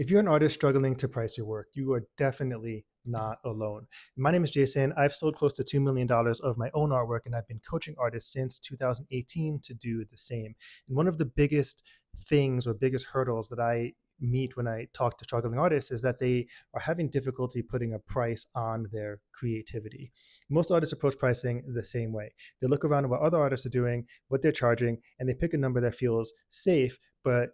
If you're an artist struggling to price your work, you are definitely not alone. My name is Jason. I've sold close to $2 million of my own artwork, and I've been coaching artists since 2018 to do the same. And one of the biggest things or biggest hurdles that I meet when I talk to struggling artists is that they are having difficulty putting a price on their creativity. Most artists approach pricing the same way. They look around at what other artists are doing, what they're charging, and they pick a number that feels safe, but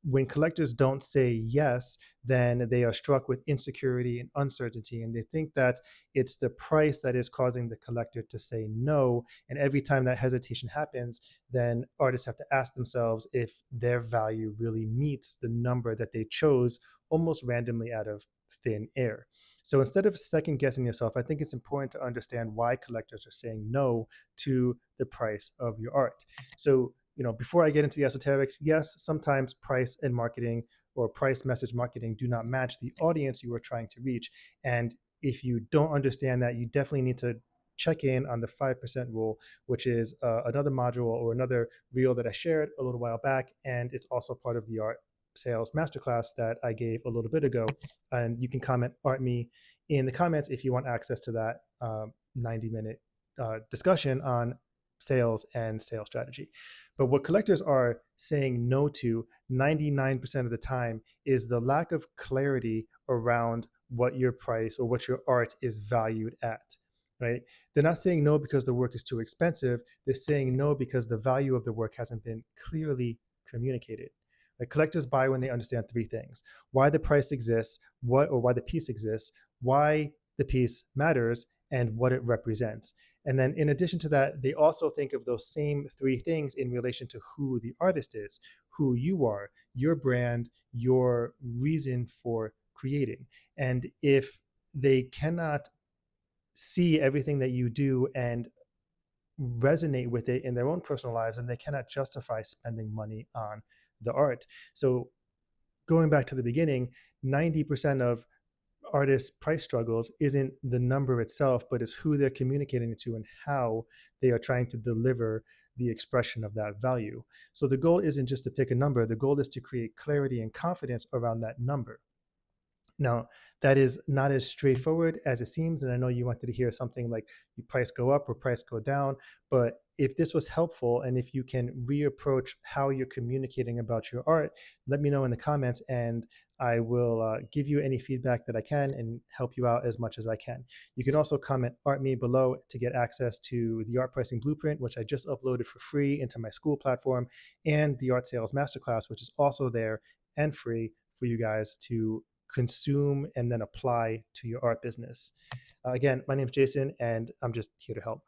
when collectors don't say yes, then they are struck with insecurity and uncertainty, and they think that it's the price that is causing the collector to say no. And every time that hesitation happens, then artists have to ask themselves if their value really meets the number that they chose almost randomly out of thin air. So instead of second guessing yourself, I think it's important to understand why collectors are saying no to the price of your art. So before I get into the esoterics, yes, sometimes price and marketing or price message marketing do not match the audience you are trying to reach. And if you don't understand that, you definitely need to check in on the 5% rule, which is another module or another reel that I shared a little while back. And it's also part of the art sales masterclass that I gave a little bit ago. And you can comment art me in the comments if you want access to that 90-minute discussion on sales and sales strategy. But what collectors are saying no to 99% of the time is the lack of clarity around what your price or what your art is valued at. Right? They're not saying no because the work is too expensive. They're saying no because the value of the work hasn't been clearly communicated. Like, collectors buy when they understand three things: why the price exists, why the piece exists, why the piece matters, and what it represents. And then in addition to that, they also think of those same three things in relation to who the artist is, who you are, your brand, your reason for creating. And if they cannot see everything that you do and resonate with it in their own personal lives, and they cannot justify spending money on the art. So going back to the beginning, 90% of artists' price struggles isn't the number itself, but is who they're communicating to and how they are trying to deliver the expression of that value. So the goal isn't just to pick a number, the goal is to create clarity and confidence around that number. Now, that is not as straightforward as it seems, and I know you wanted to hear something like you price go up or price go down, but if this was helpful and if you can reapproach how you're communicating about your art, let me know in the comments, and I will give you any feedback that I can and help you out as much as I can. You can also comment art me below to get access to the art pricing blueprint, which I just uploaded for free into my school platform, and the art sales masterclass, which is also there and free for you guys to consume and then apply to your art business. Again, my name is Jason, and I'm just here to help.